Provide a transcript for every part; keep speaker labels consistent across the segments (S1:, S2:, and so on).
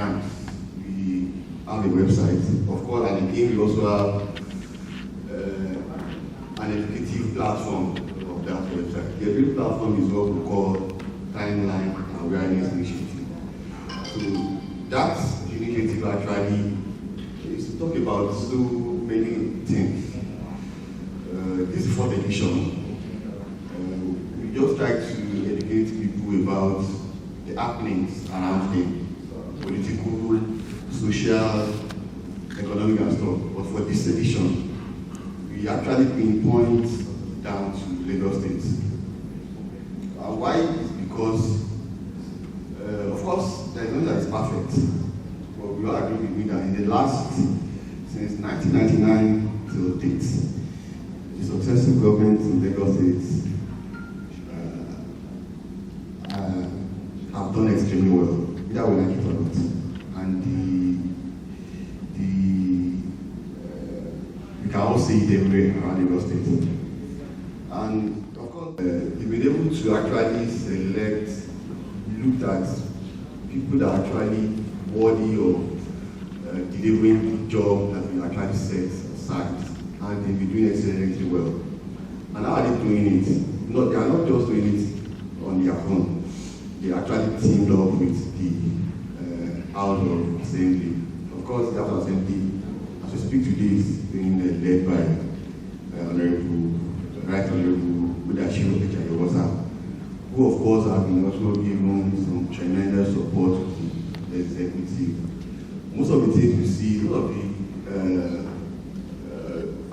S1: brands. We have a website. Of course, at the game we also have an educative platform of that website. The educative platform is what we call TimelineNg Awareness Initiative. So that initiative actually is to talk about so many things. This is 4th edition. We just try to educate people about the happenings around him, political, social, economic and stuff. But for this edition, we actually pinpoint down to Lagos State. Why is because, of course, there is nothing that is perfect. But we all agree with me that in the last, since 1999 till date, the successive governments in Lagos State have done extremely well, whether we like it or not. And we can all see it everywhere around Lagos State. And of course, we've been able to actually select, looked at people that are actually worthy of delivering the job that we actually set aside, and they've been doing excellently well. And how are they doing it? No, they are not just doing it on their own. They actually teamed up with the House of Assembly. Of course, the House of Assembly, as we speak today, is being led by Right Honorable Udashiro Echayewosa, who of course have been also given some tremendous support to the executive. Most of the things you see, a lot of the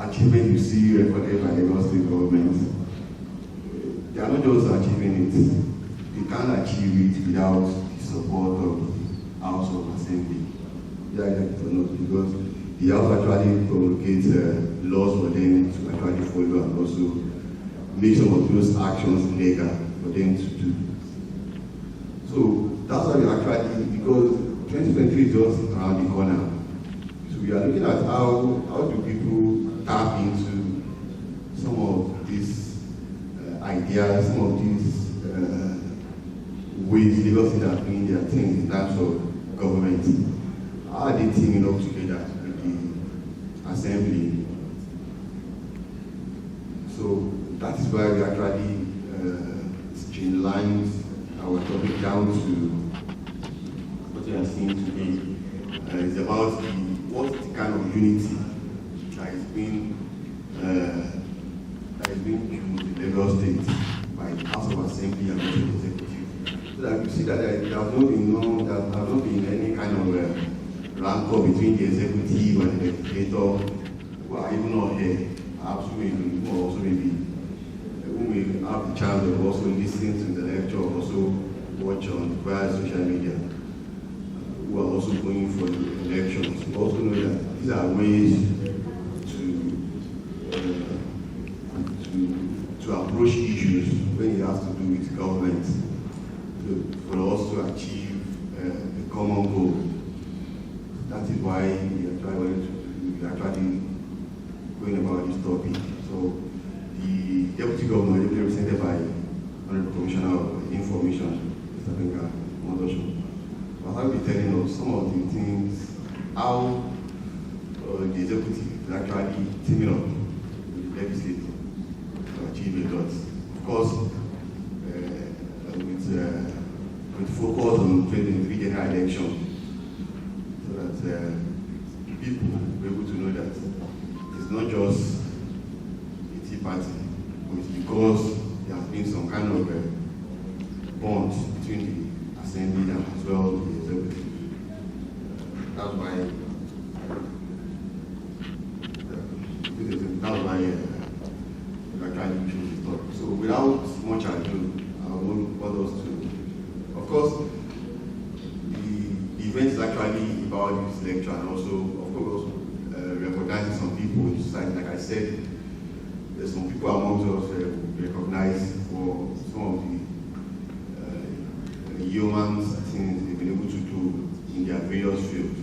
S1: achievements you see recorded by the Lagos State government, they are not just achieving it. You can't achieve it without the support of the House of Assembly. Yeah, or not, because the House actually promulgates laws for them to actually follow and also make some of those actions legal for them to do. So that's why we actually, because 2023 is just around the corner. So we are looking at how do people tap into some of these ideas, some of these ways Lagos State are doing their things in terms of government. How are they teaming up together with the assembly? So that is why we actually streamlined our topic down to what we are seeing today. It's about what's the kind of unity that is being built in Lagos State by the House of Assembly and also the executive. So that you see that there has not been any kind of rancor between the executive and the legislator, who are even not here. Absolutely, or also maybe who may have the chance of also listening to the lecture, also watch on via social media, who are also going for the elections. We also know that these are ways to approach issues when it has to do with government, for us to achieve a common goal. That is why we are actually going about this topic. So the Deputy Governor is represented by Honorable Commissioner of Information, Mr. Benga Mondosho. I'll be telling us some of the things, how the executive is actually teaming up with the legislature to achieve a lot. Of course, with focus on 2023 general election, so that people will be able to know that it's not just a tea party, but it's because there has been some kind of bond between the assembly and as well the executive. That's why we are trying to choose this topic. So without much ado, I want us to, of course, the event is actually about this lecture, and also, of course, recognizing some people in society. Like I said, there's some people amongst us who recognize for some of the human things they've been able to do in their various fields,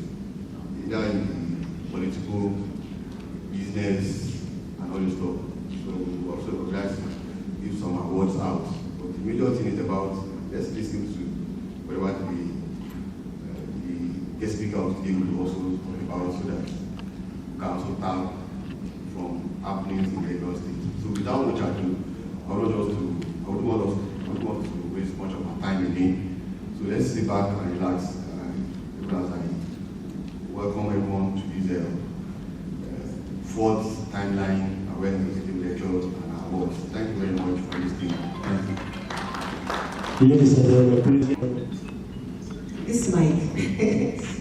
S1: either in the political, business, and all this stuff. So we also recognize, give some awards out. But the major thing is about, let's listen to whatever the guest speaker of today will also talk about, so that we can also tap from happenings in Lagos State. So without much ado, I would want us to waste much of our time again. So let's sit back and relax. Even as I welcome everyone to this fourth timeline awareness lecture and awards. Thank you very much for listening. Thank you.
S2: Ladies and gentlemen, please.
S3: This mic.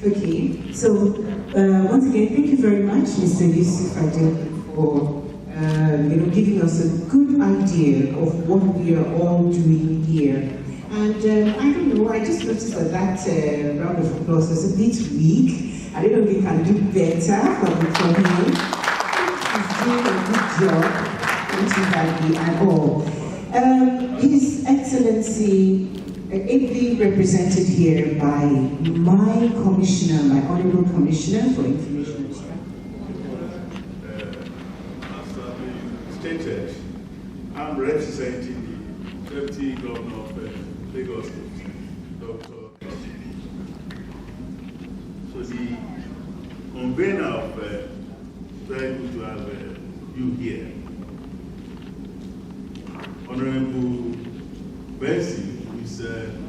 S3: Okay. So once again, thank you very much, Mr. Yusuf Adel, for giving us a good idea of what we are all doing here. And I don't know, I just noticed that round of applause was a bit weak. I don't know if we can do better from him. He's doing a good job, not too badly at all. His Excellency, ably represented here by my commissioner, my Honorable Commissioner for Information and
S4: As stated, I'm representing the Deputy Governor of Lagos State, Dr. So the convener of very good to have you here. Honorable Bessie is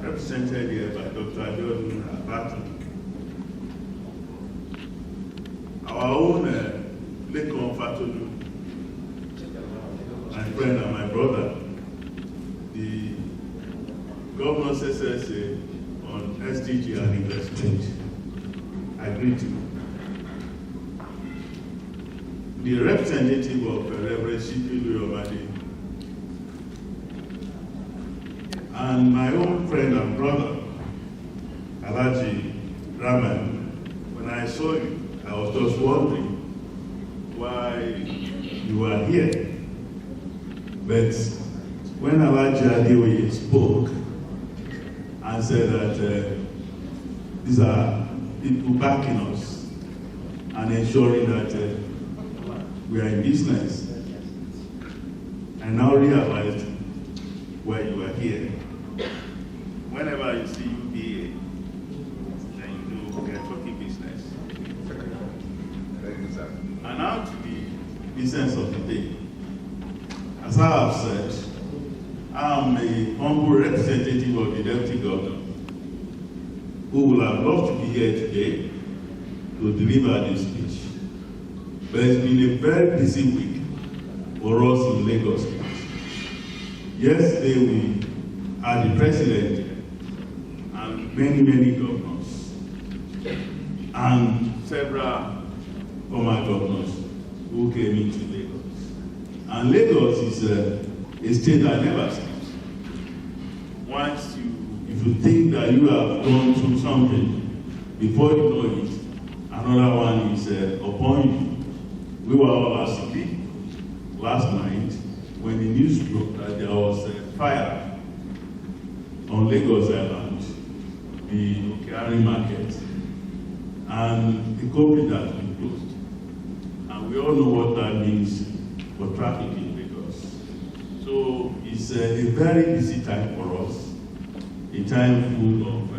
S4: represented here by Dr. Adeodun Abatu. Our own Lekon Fatodu, my friend and my brother, the Governor's SSA on SDG and investment. I greet you. The representative of Reverend Shipilu Obade, and my own friend and brother, Alaji Raman. When I saw you, I was just wondering why you were here. But when Alaji Adeoye spoke and said that these are people backing us and ensuring that we are in business, I now realized why you are here. Whenever you see UBA, then you know we are talking business. And now to the business of the day. As I have said, I am a humble representative of the Deputy Governor who would have loved to be here today to deliver this speech. But it's been a very busy week for us in Lagos State. Yesterday we had the President and many governors and several former governors who came into Lagos. And Lagos is a state that never sleeps. Once if you think that you have gone through something, before you know it, another one is upon you. We were all asleep last night when the news broke that there was a fire on Lagos Island, the Okeari market, and the company has been closed. And we all know what that means for traffic in Lagos. So it's a very busy time for us, a time full of,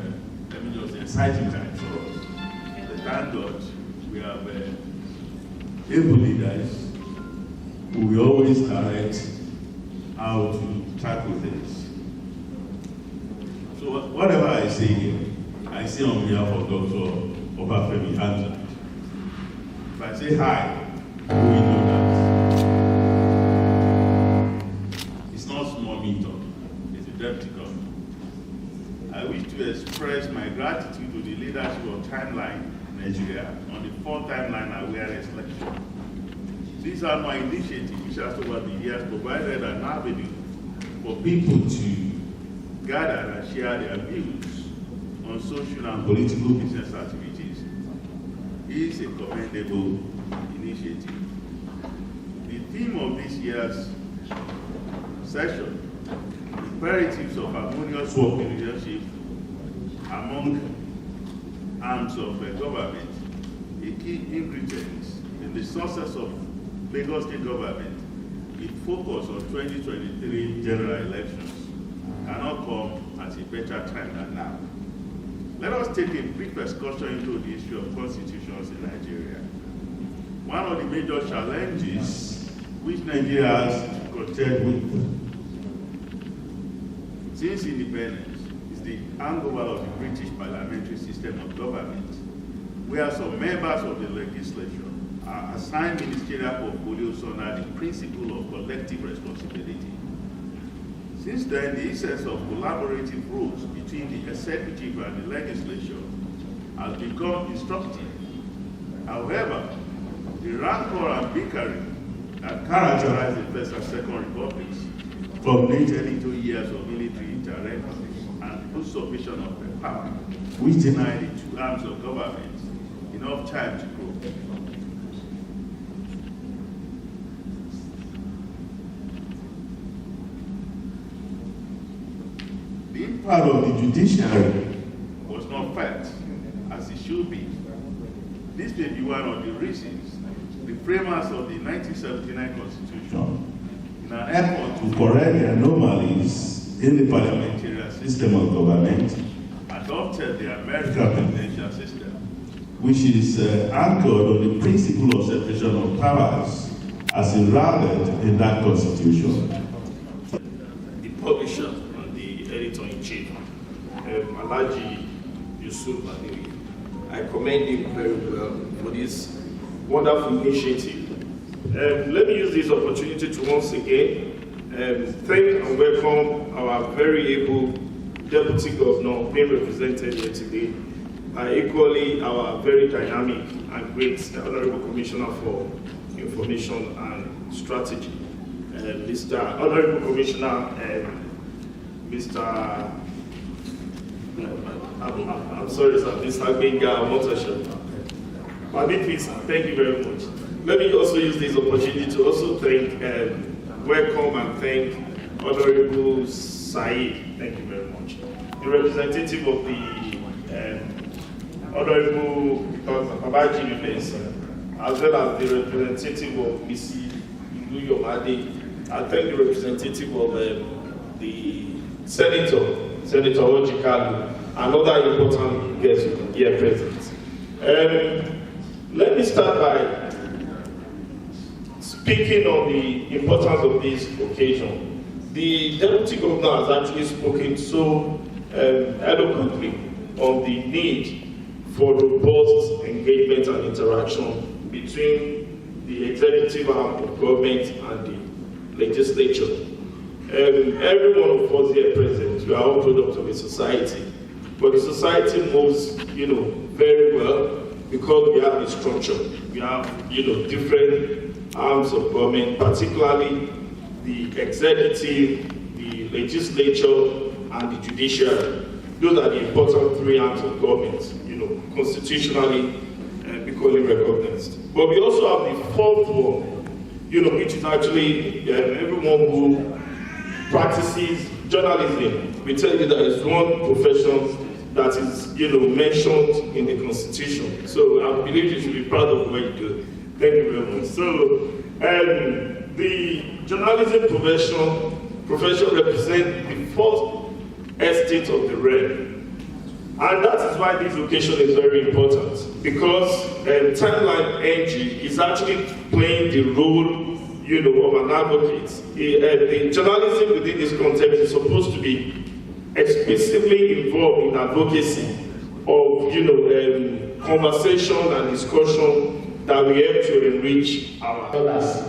S4: let me just say, exciting time for us. But thank God we have able leaders who will always direct how to tackle this. So whatever I say here, I say on behalf of Dr. Obafemi Hamzat. If I say hi, we know that it's not small meter, it's a deputy governor. I wish to express my gratitude to the leadership of Timeline Nigeria on the fourth Timeline Awareness Lecture. These are my initiatives which has over the years provided an avenue for people to gather and share their views on social and political business activities. It is a commendable initiative. The theme of this year's session, imperatives of harmonious working relationship among arms of government, a key ingredient in the success of Lagos State government, it focus on 2023 general elections cannot come at a better time than now. let us take a brief excursion into the issue of constitutions in Nigeria. One of the major challenges which Nigeria has to contend with since independence is the hangover of the British parliamentary system of government, where some members of the legislature are assigned ministerial portfolios under the principle of collective responsibility. Since then, the essence of collaborative rules between the executive and the legislature has become instructive. However, the rancor and bickering that characterized the First and Second Republics culminated into years of military intervention and usurpation of the power, which denied the two arms of government enough time to grow. Being part of the judiciary was not felt as it should be. This may be one of the reasons the framers of the 1979 Constitution, in an effort to correct the anomalies in the parliamentary system of government, adopted the American presidential system, which is anchored on the principle of separation of powers as enshrined in that Constitution.
S2: The publisher and the editor-in-chief, Alhaji Yusuf Badawi, I commend him very well for this wonderful initiative. Let me use this opportunity to once again thank and welcome our very able Deputy Governor being represented here today, equally our very dynamic and great Honorable Commissioner for Information and Strategy, Mr. Honorable Commissioner, Mr. I'm sorry, sir, Mr. Benga Motosha. Please, thank you very much. Let me also use this opportunity to also thank, welcome and thank Honorable Saeed. Thank you very much. The representative of the Honorable Babaji Defense, as well as the representative of Mrs. Yomade. I thank the representative of the Senator Ojikalu, and other important guests here present. Let me start by speaking on the importance of this occasion. The Deputy Governor has actually spoken so eloquently on the need for robust engagement and interaction between the executive arm of government and the legislature. Every one of us here present, we are all products of a society, but the society moves, very well because we have a structure. We have, different arms of government, particularly the executive, the legislature, and the judiciary. Those are the important three arms of government, constitutionally equally recognized. But we also have the fourth one, which is actually everyone who practices journalism. We tell you that it's one profession that is, mentioned in the Constitution. So I believe you should be proud of what you do. Thank you very much. So the journalism profession represents the first estate of the realm. And that is why this location is very important, because TimelineNg is actually playing the role, of an advocate. The journalism within this context is supposed to be explicitly involved in advocacy of, conversation and discussion that we help to enrich our
S5: dollars.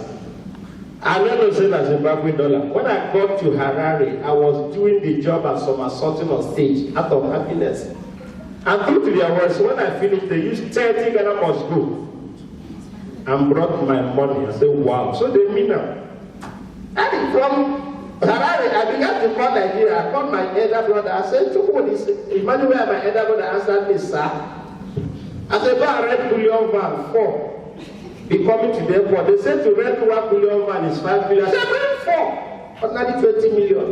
S5: I never said a Zimbabwe dollar. When I got to Harare, I was doing the job as somersaulting on stage out of happiness. And true to their words, when I finished, they used 30 Ghana must go and brought my money. I said, wow. So they mean now. And from Harare, I began to call Nigeria. I called my elder brother. I said, Emmanuel, my elder brother answered me, sir. I said, go and rent bullion van 4. Be coming to the airport. They said to rent 1 bullion van is 5 million. I said, rent 4. Ordinary 20 million.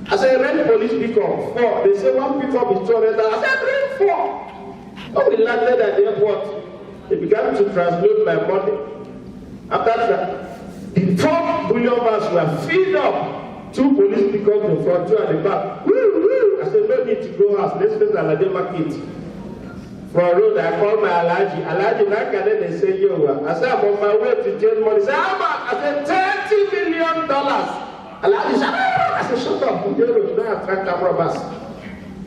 S5: I said, rent police pickup 4. They said 1 pickup is 200. I said, rent 4. When we landed at the airport, they began to translate my money. After that, the 4 bullion vans were filled up. 2 police pickups in front, 2 at the back. Woo, woo. I said, no, don't need to go house. Let's go to Alade Market. From road, I call my Alaji. Alaji, that can then they say, yo, I said, I'm on my way to jail money. He said, how much? I said, $30 million. Alaji said, I said, shut up. You don't attract robbers.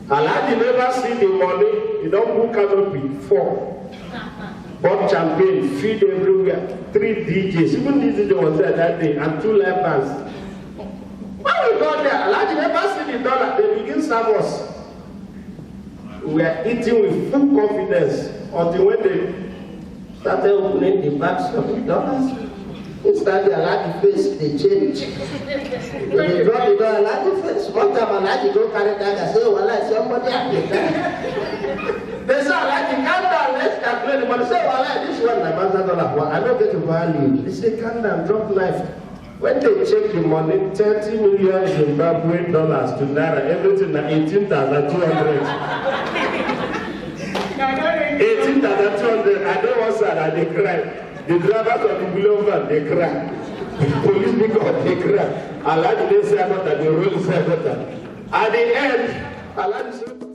S5: Alaji never see the money. You don't book canopy. 4. Bought champagne, feed everywhere. 3 DJs. Even this DJ was there that day. And 2 live bands. When we got there, Alaji never see the dollar. They begin serve us. We are eating with full confidence until when they started opening the bags of the dollars. Instead, the Alaji face, they change. When they drop the dollar, Alaji face. One time, Alaji go carry that and say, well, I somebody have to die. They say, Alaji, calm down, let's calculate the money. Say, well, this one, $1,000. I don't get to value. They say, calm down, drop knife. When they check the money, $30 million Zimbabwe dollars to Naira, everything at 18,200. 18,200. I know what's that, they cry. The drivers of the below van, they cry. The police because they cry. Allah didn't say about that, the rule said about that. At the end, Allah said,